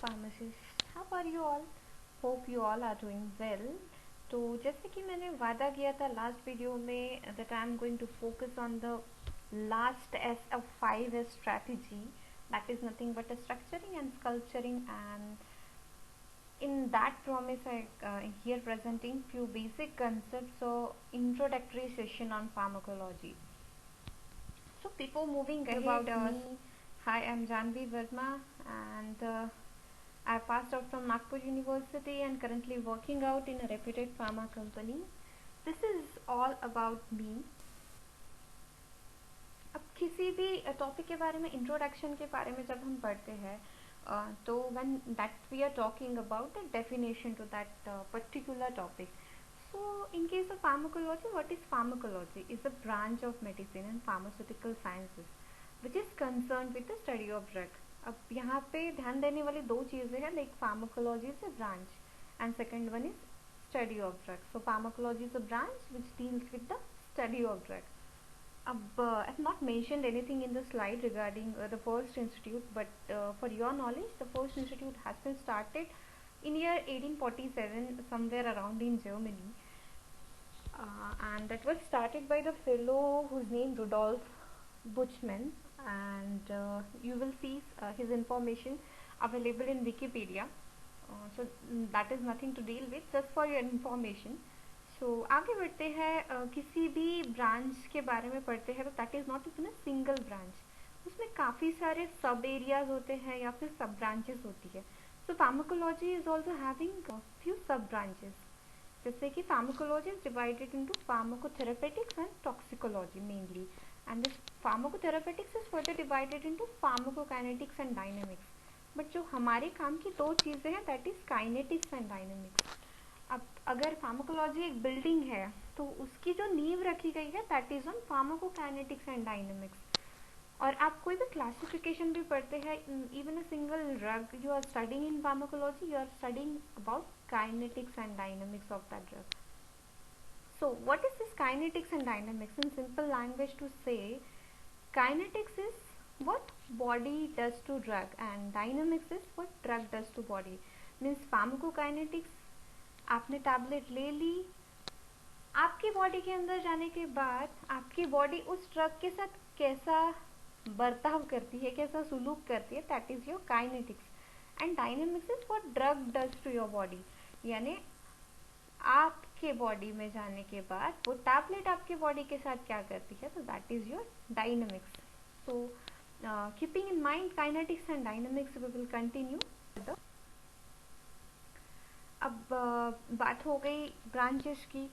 pharmacist. How are you all? Hope you all are doing well. तो जैसे कि मैंने वादा किया था लास्ट वीडियो में that I am going to focus on the last S of 5S strategy, that is nothing but a structuring and sculpturing, and in that promise I here presenting few basic concepts. So introductory session on pharmacology. So before moving ahead, me, hi, I'm Janvi Verma, and I passed out from Nagpur University and currently working out in a reputed pharma company. This is all about me. अब किसी भी topic के बारे में introduction के बारे में जब हम पढ़ते हैं तो when that we are talking about the definition to that particular topic. So in case of pharmacology, what is pharmacology? Is a branch of medicine and pharmaceutical sciences which is concerned with the study of drug. अब यहाँ पे ध्यान देने वाली दो चीज़ें हैं, like pharmacology is a branch and second one is study of drug. So pharmacology is a branch which deals with the study of drug. I have not mentioned anything in the slide regarding the first institute, but for your knowledge, the first institute has been started in year 1847 somewhere around in Germany, and that was started by the fellow whose name Rudolf Buchmann, and you will see his information available in Wikipedia. So that is nothing to deal with, just for your information. सो आगे बढ़ते हैं किसी भी branch के बारे में पढ़ते हैं तो that is not even a single branch, उसमें काफ़ी सारे सब एरियाज होते हैं या फिर सब ब्रांचेस होती है. So pharmacology is also having few sub branches, जैसे कि pharmacology is divided into pharmacotherapeutics and toxicology mainly, and this pharmacotherapeutics is further divided into pharmacokinetics and dynamics. But जो हमारे काम की दो चीज़ें हैं that is kinetics and dynamics. अब अगर फार्माकोलॉजी एक बिल्डिंग है तो उसकी जो नींव रखी गई है that is on pharmacokinetics and dynamics. और आप कोई भी क्लासिफिकेशन भी पढ़ते हैं, even a single drug you are studying in pharmacology, you are studying about kinetics and dynamics of that drug. So what is this kinetics and dynamics? In simple language to say, kinetics is what body does to drug and dynamics is what drug does to body. Means pharmacokinetics, आपने tablet ले ली, आपकी body के अंदर जाने के बाद आपकी body उस ड्रग के साथ कैसा बर्ताव करती है, कैसा सुलूक करती है, that is your kinetics. And dynamics is what drug does to your body, यानी आपके बॉडी में जाने के बाद वो टैबलेट आपके बॉडी के साथ क्या करती है, तो that is your dynamics. So keeping in mind kinetics and dynamics we will continue. अब बात हो गई ब्रांचेस की.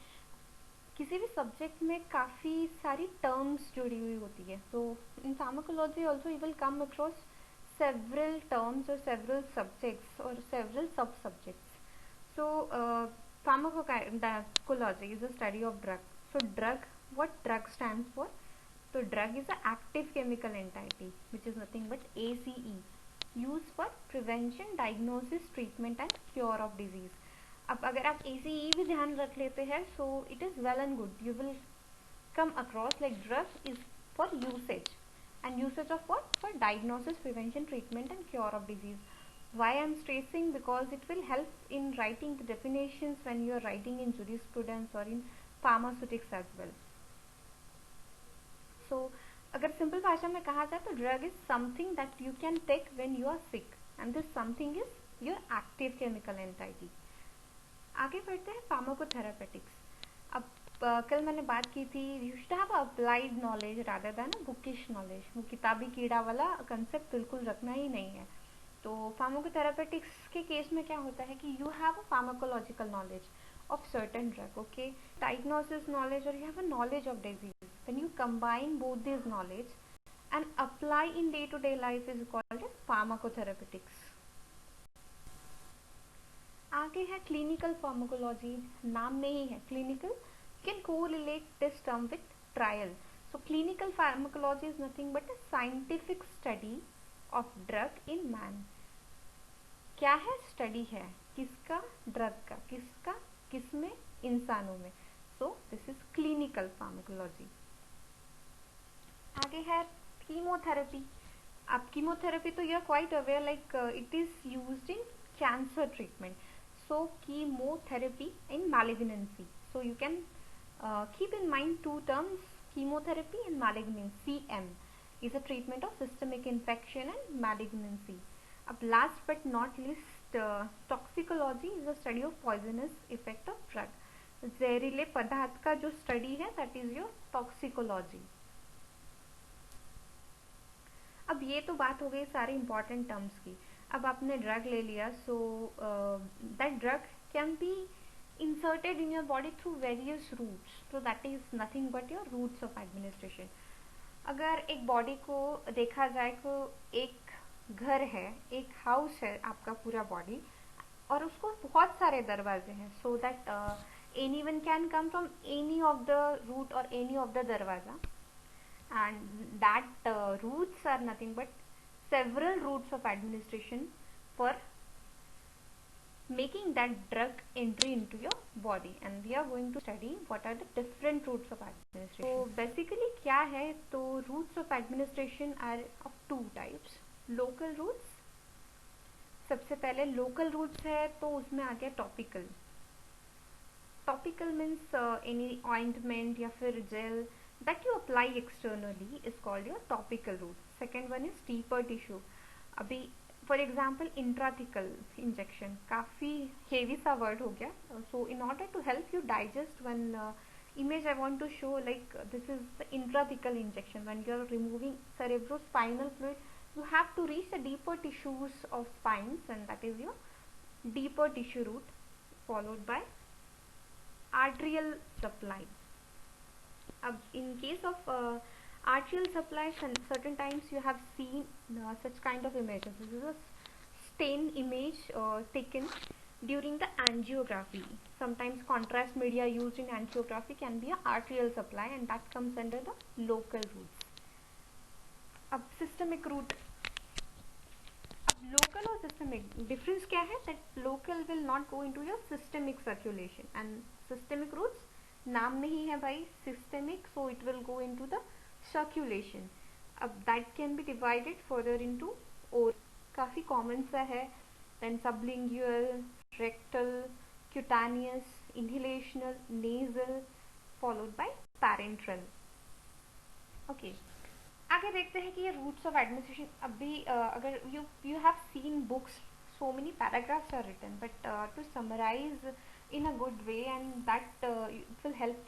किसी भी सब्जेक्ट में काफ़ी सारी टर्म्स जुड़ी हुई होती है, तो in pharmacology also you will come across several terms और सेवरल सब्जेक्ट्स और several sub subjects. So pharmacology is a study of drug. So drug, what drug stands for? तो drug is a active chemical entity which is nothing but ACE, use for prevention, diagnosis, treatment and cure of disease. अब अगर आप ACE भी ध्यान रख लेते हैं so it is well and good, you will come across like drug is for usage, and usage of what? For diagnosis, prevention, treatment and cure of disease. Why I am stressing? Because it will help in writing the definitions when you are writing in jurisprudence or in pharmaceutics as well. So अगर simple भाषा में कहा जाए तो drug is something that you can take when you are sick and this something is your active chemical entity. आगे बढ़ते हैं फार्माकोथेरेपेटिक्स. अब कल मैंने बात की थी you should have applied knowledge rather than bookish knowledge. वो किताबी कीड़ा वाला कंसेप्ट बिल्कुल रखना ही नहीं है. तो फार्माकोथेरेपेटिक्स के केस में क्या होता है कि you have a pharmacological knowledge of certain drug, okay, diagnosis knowledge, or you have a knowledge of disease. When you combine both these knowledge and apply in day-to-day life is called as pharmacotherapeutics. आगे है clinical pharmacology. नाम में ही है clinical, can correlate this term with trial. So clinical pharmacology is nothing but a scientific study of drug in man. क्या है? Study है किसका? ड्रग का. किसका? किसमें? इंसानों में. So this is clinical pharmacology. आगे है कीमोथेरेपी. अब कीमोथेरेपी तो you are quite aware like it is used in cancer treatment. So chemotherapy in malignancy. So you can keep in mind two terms: chemotherapy and malignancy. CM is a treatment of systemic infection and malignancy. Last but not least, toxicology is a study of poisonous effect of drug. जहरीले पदार्थ का जो study है that is your toxicology. अब ये तो बात हो गई सारी इंपॉर्टेंट टर्म्स की. अब आपने ड्रग ले लिया, so that drug can be inserted in your body through various routes. तो that is nothing but your routes of administration. अगर एक बॉडी को देखा जाए तो एक घर है, एक हाउस है आपका पूरा बॉडी, और उसको बहुत सारे दरवाजे हैं. So that any one can come from any of the route और एनी ऑफ द दरवाजा, and that routes are nothing but several routes of administration for making that drug entry into your body. And we are going to study what are the different routes of administration. So basically क्या है, तो routes of administration are of two types. Local routes, सबसे पहले local routes है तो उसमें आ गया topical. Topical means any ointment या फिर gel that you apply externally is called your topical route. Second one is deeper tissue. अभी for example intrathecal injection, काफ़ी heavy सा word हो गया. So in order to help you digest one image I want to show, like this is the intrathecal injection. When you are removing cerebrospinal fluid, you have to reach the deeper tissues of spines, and that is your deeper tissue route, followed by arterial supply. In case of arterial supply, certain times you have seen such kind of images. This is a stain image taken during the angiography. Sometimes contrast media used in angiography can be an arterial supply, and that comes under the local routes. अब systemic route, local और systemic difference क्या है? That local will not go into your systemic circulation, and systemic routes नाम में ही है भाई systemic, so it will go into the circulation. अब that can be divided further into oral, काफ़ी common सा है, then sublingual, rectal, cutaneous, inhalational, nasal, followed by parenteral. Okay. आगे देखते हैं कि ये रूट्स ऑफ एडमिनिस्ट्रेशन. अभी अगर you have seen books, so many paragraphs are written, but to summarize in a good way, and that it will help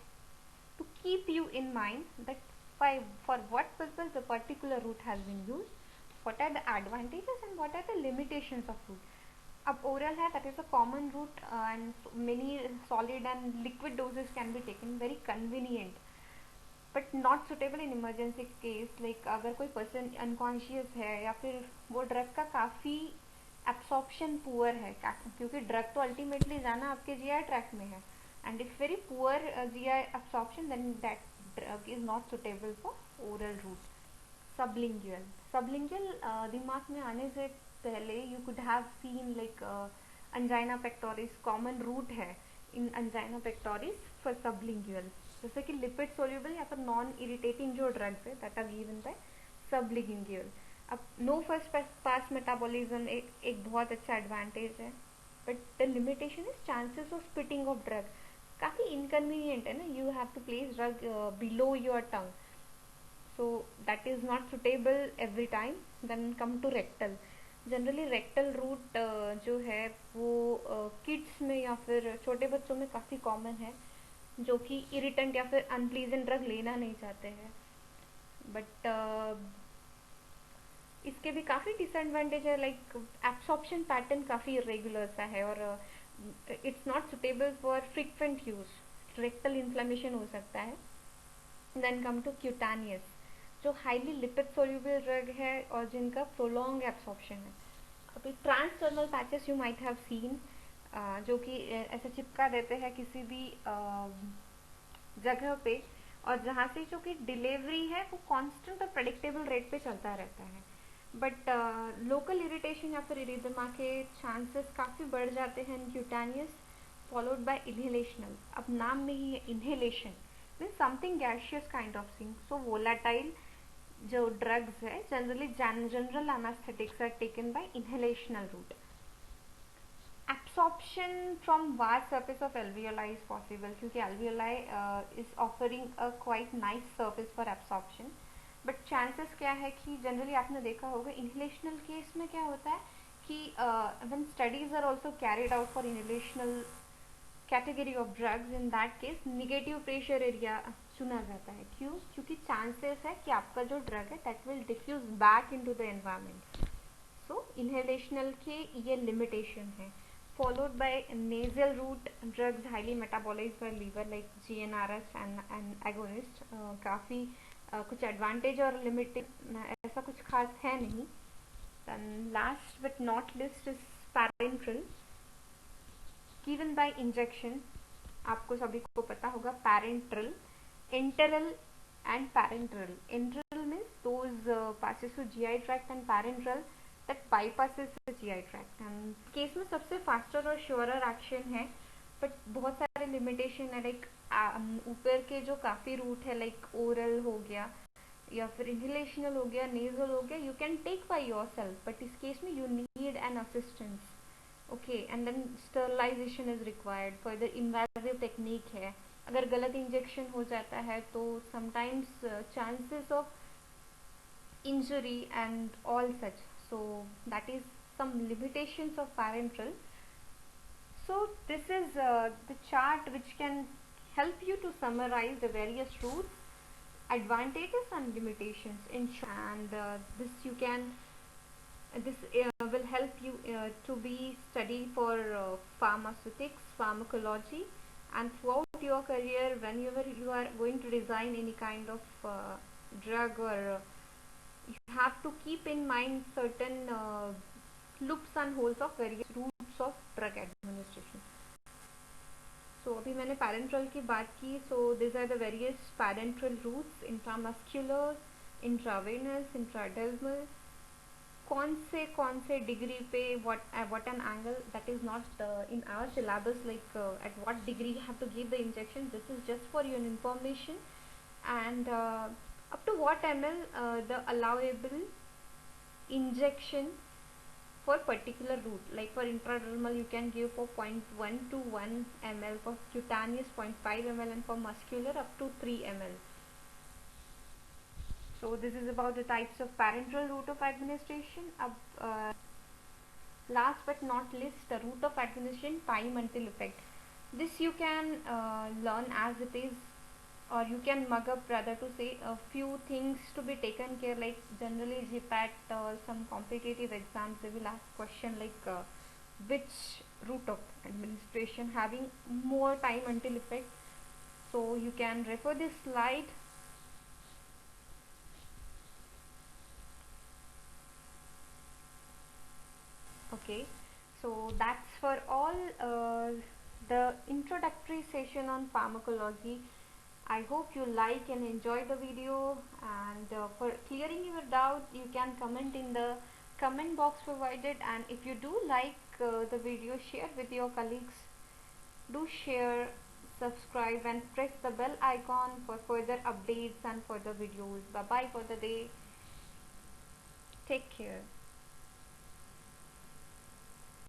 to keep you in mind that for what purpose the particular route has been used, what are the advantages and what are the limitations of route. अब oral है, that is a common route, and many solid and liquid doses can be taken, very convenient, but not suitable in emergency case. Like अगर कोई person unconscious है या फिर वो drug का काफ़ी absorption poor है, क्योंकि ड्रग तो अल्टीमेटली जाना आपके GI ट्रैक में है, and if very poor GI absorption, then that drug is not suitable for oral route. Sublingual दिमाग में आने से पहले you could have seen like angina pectoris common route है in angina pectoris for sublingual, जैसे कि लिपिड सोल्यूबल या फिर नॉन इरिटेटिंग जो ड्रग्स है that are given by sublingual. अब नो फर्स्ट पास मेटाबॉलिज्म एक बहुत अच्छा एडवांटेज है, but the limitation is chances of spitting of drug. काफ़ी इनकन्वीनियंट है ना, you have to place drug below your tongue, so that is not suitable every time. Then come to rectal. Generally rectal route जो है वो kids में या फिर छोटे बच्चों में काफ़ी कॉमन है, जो कि इरिटेंट या फिर अनप्लीजेंट ड्रग लेना नहीं चाहते हैं. बट इसके भी काफ़ी डिसएडवांटेज है, लाइक एब्सॉर्प्शन पैटर्न काफ़ी इरेगुलर सा है, और it's not suitable for frequent use. Rectal inflammation हो सकता है. देन कम टू क्यूटानियस, जो हाईली लिपिड सोल्यूबल ड्रग है और जिनका प्रोलॉन्ग एब्सॉर्प्शन है. अभी transdermal patches you might have seen, जो कि ऐसे चिपका देते हैं किसी भी जगह पे, और जहाँ से जो कि डिलीवरी है वो कांस्टेंट और प्रेडिक्टेबल रेट पे चलता रहता है. बट लोकल इरिटेशन या फिर इरिथमा के चांसेस काफ़ी बढ़ जाते हैं in cutaneous, followed by inhalational. अब नाम में ही है inhalation, means something gaseous kind of thing, so volatile, जो ड्रग्स है generally general anaesthetics are taken by inhalational route. Absorption from vast surface of alveoli is possible क्योंकि alveoli is offering a quite nice surface for absorption. But chances क्या है कि generally आपने देखा होगा inhalational case में क्या होता है कि when studies are also carried out for inhalational category of drugs, in that case negative pressure area चुना जाता है. क्यों? क्योंकि chances है कि आपका जो drug है that will diffuse back into the environment. So inhalational के ये limitation है. Followed by nasal route drugs highly metabolized by liver like GnRH and agonist. काफ़ी कुछ advantage और limited ऐसा कुछ खास है नहीं. Then last but not least is parenteral given by injection. आपको सभी को पता होगा parenteral, enteral and parenteral. Enteral means those passes through GI tract and parenteral that bypasses the GI tract. And case में सबसे faster और surer action है, but बहुत सारे limitation है like ऊपर के जो काफ़ी रूट है like oral हो गया या फिर inhalational हो गया, nasal हो गया, you can take by yourself, but इस केस में you need an assistance. Okay, and then sterilization is required. Further invasive technique है. अगर गलत इंजेक्शन हो जाता है तो sometimes chances of injury and all such. So that is some limitations of parenteral. So this is the chart which can help you to summarize the various routes, advantages and limitations in short. And this will help you to be study for pharmaceutics, pharmacology, and throughout your career whenever you are going to design any kind of drug or you have to keep in mind certain loops and holes of various routes of drug administration. So अभी मैंने parenteral की बात की. So these are the various parenteral routes: intramuscular, intravenous, intradermal. कौन से degree पे what an angle, that is not in our syllabus like at what degree you have to give the injection. This is just for your information. And up to what ml the allowable injection for particular route, like for intradermal you can give for 0.1 to 1 ml, for cutaneous 0.5 ml, and for muscular up to 3 ml. So this is about the types of parenteral route of administration. Last but not least, the route of administration, time until effect. This you can learn as it is, or you can mug up rather to say a few things to be taken care, like generally GPAT or some competitive exams they will ask question like which route of administration having more time until effect. So you can refer this slide. Okay, so that's for all the introductory session on pharmacology. I hope you like and enjoy the video, and for clearing your doubt you can comment in the comment box provided. And if you do like the video, share with your colleagues. Do share, subscribe and press the bell icon for further updates and further videos. Bye bye for the day. Take care.